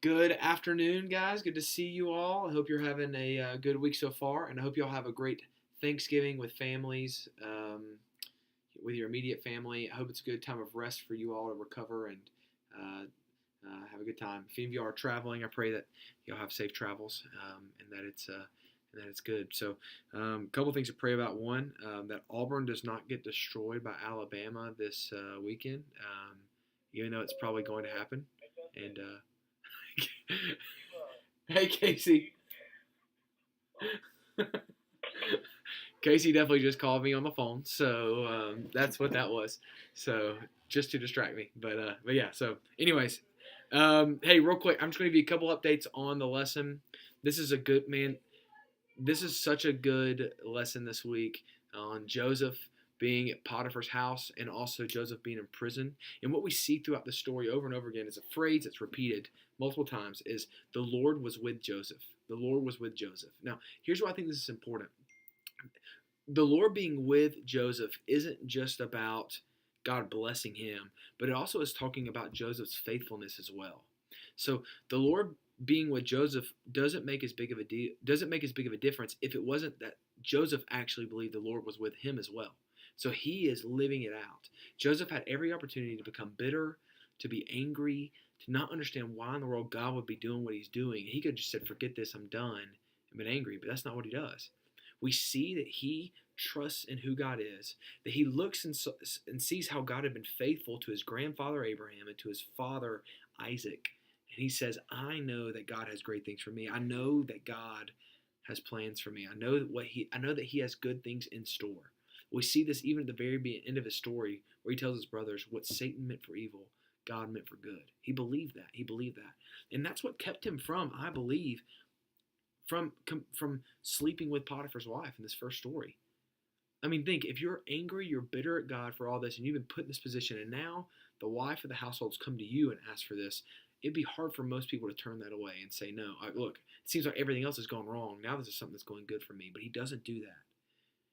Good afternoon, guys. Good to see you all. I hope you're having a good week so far, and I hope you all have a great Thanksgiving with families, with your immediate family. I hope it's a good time of rest for you all to recover and uh, have a good time. If any of you are traveling, I pray that you'll have safe travels and that it's good. So, a couple things to pray about. One, that Auburn does not get destroyed by Alabama this weekend, even though it's probably going to happen. And hey, Casey. Casey definitely just called me on the phone, so that's what that was. So just to distract me, but yeah. So, anyways, hey, real quick, I'm just going to give you a couple updates on the lesson. This is a good man. This is such a good lesson this week on Joseph being at Potiphar's house and also Joseph being in prison. And what we see throughout the story over and over again is a phrase that's repeated multiple times is the Lord was with Joseph. The Lord was with Joseph. Now, here's why I think this is important. The Lord being with Joseph isn't just about God blessing him, but it also is talking about Joseph's faithfulness as well. So the Lord being with Joseph doesn't make as big of a difference if it wasn't that Joseph actually believed the Lord was with him as well. So he is living it out. Joseph had every opportunity to become bitter, to be angry, to not understand why in the world God would be doing what he's doing. He could have just said, "Forget this, I'm done," and been angry, but that's not what he does. We see that he trusts in who God is, that he looks and sees how God had been faithful to his grandfather Abraham and to his father Isaac. And he says, I know that God has great things for me. I know that God has plans for me. I know that he has good things in store. We see this even at the very end of his story where he tells his brothers what Satan meant for evil, God meant for good. He believed that. He believed that. And that's what kept him from, I believe, from sleeping with Potiphar's wife in this first story. I mean, think if you're angry, you're bitter at God for all this, and you've been put in this position, and now the wife of the household's come to you and ask for this. It'd be hard for most people to turn that away and say, no, look, it seems like everything else has gone wrong. Now this is something that's going good for me. But he doesn't do that.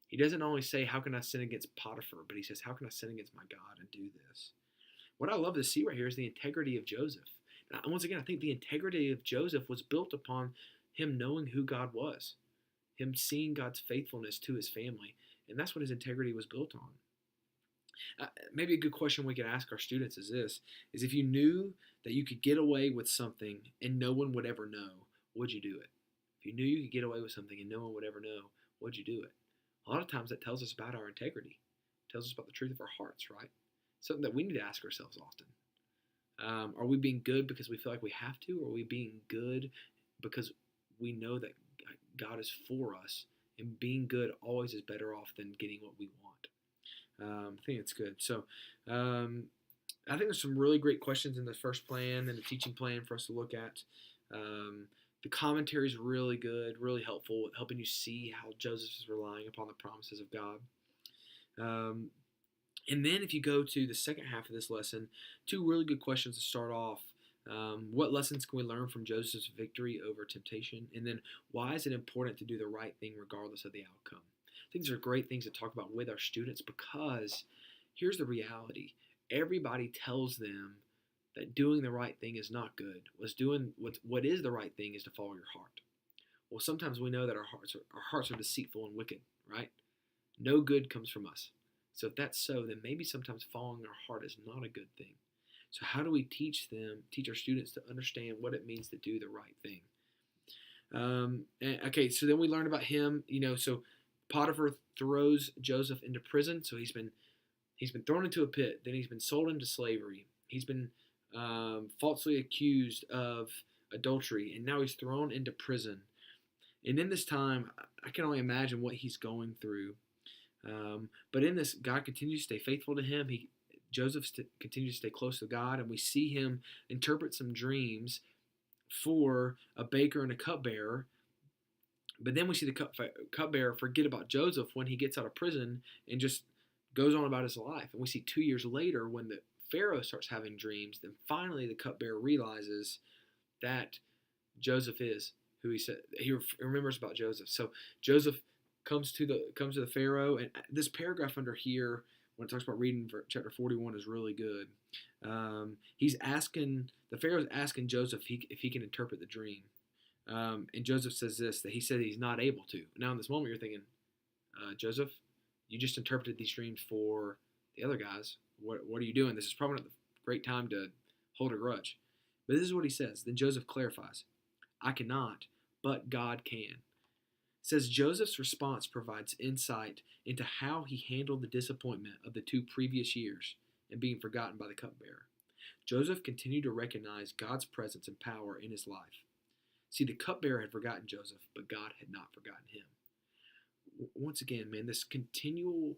He doesn't only say, how can I sin against Potiphar? But he says, how can I sin against my God and do this? What I love to see right here is the integrity of Joseph. Now, once again, I think the integrity of Joseph was built upon him knowing who God was, him seeing God's faithfulness to his family. And that's what his integrity was built on. Maybe a good question we could ask our students is this, is if you knew that you could get away with something and no one would ever know, would you do it? If you knew you could get away with something and no one would ever know, would you do it? A lot of times that tells us about our integrity. It tells us about the truth of our hearts, right? Something that we need to ask ourselves often. Are we being good because we feel like we have to, or are we being good because we know that God is for us, and being good always is better off than getting what we want? I think it's good. So I think there's some really great questions in the first plan and the teaching plan for us to look at. The commentary is really good, really helpful, helping you see how Joseph is relying upon the promises of God. And then if you go to the second half of this lesson, two really good questions to start off. What lessons can we learn from Joseph's victory over temptation? And then why is it important to do the right thing regardless of the outcome? I think these are great things to talk about with our students because here's the reality. Everybody tells them that doing the right thing is not good. What is the right thing is to follow your heart. Well, sometimes we know that our hearts are deceitful and wicked, right? No good comes from us. So if that's so, then maybe sometimes following our heart is not a good thing. So how do we teach our students to understand what it means to do the right thing? Okay, so then we learn about him. So Potiphar throws Joseph into prison. So he's been thrown into a pit. Then he's been sold into slavery. He's been falsely accused of adultery, and now he's thrown into prison. And in this time, I can only imagine what he's going through. But in this, God continues to stay faithful to him. Joseph continues to stay close to God, and we see him interpret some dreams for a baker and a cupbearer. But then we see the cupbearer forget about Joseph when he gets out of prison and just goes on about his life. And we see 2 years later when the Pharaoh starts having dreams, then finally the cupbearer realizes that Joseph is who he said. He remembers about Joseph. So Joseph comes to the Pharaoh, and this paragraph under here when it talks about reading chapter 41 is really good. He's asking, the Pharaoh's asking Joseph if he can interpret the dream. And Joseph says this, that he said he's not able to. Now, in this moment, you're thinking, Joseph, you just interpreted these dreams for the other guys. What are you doing? This is probably not the great time to hold a grudge. But this is what he says. Then Joseph clarifies, I cannot, but God can. It says Joseph's response provides insight into how he handled the disappointment of the 2 previous years and being forgotten by the cupbearer. Joseph continued to recognize God's presence and power in his life. See, the cupbearer had forgotten Joseph, but God had not forgotten him. Once again, man, this continual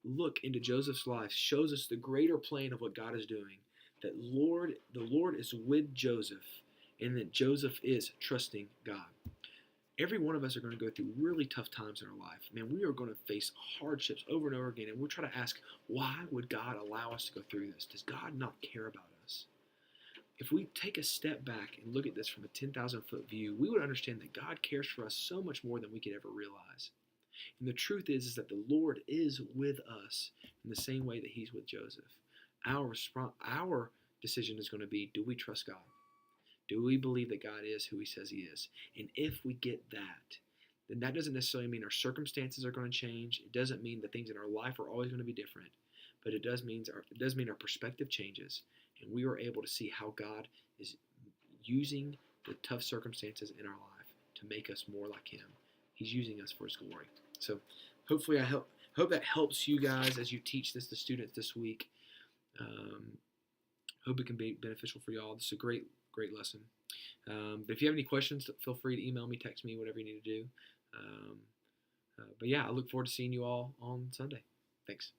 look into Joseph's life shows us the greater plan of what God is doing. That the Lord is with Joseph, and that Joseph is trusting God. Every one of us are going to go through really tough times in our life. Man, we are going to face hardships over and over again, and we'll try to ask, why would God allow us to go through this? Does God not care about us? If we take a step back and look at this from a 10,000-foot view, we would understand that God cares for us so much more than we could ever realize. And the truth is that the Lord is with us in the same way that he's with Joseph. Our decision is going to be, do we trust God? Do we believe that God is who he says he is? And if we get that, then that doesn't necessarily mean our circumstances are going to change. It doesn't mean that things in our life are always going to be different. But it does mean our perspective changes, and we are able to see how God is using the tough circumstances in our life to make us more like him. He's using us for his glory. So hopefully hope that helps you guys as you teach this to students this week. Hope it can be beneficial for y'all. This is a great lesson. But if you have any questions, feel free to email me, text me, whatever you need to do. But yeah, I look forward to seeing you all on Sunday. Thanks.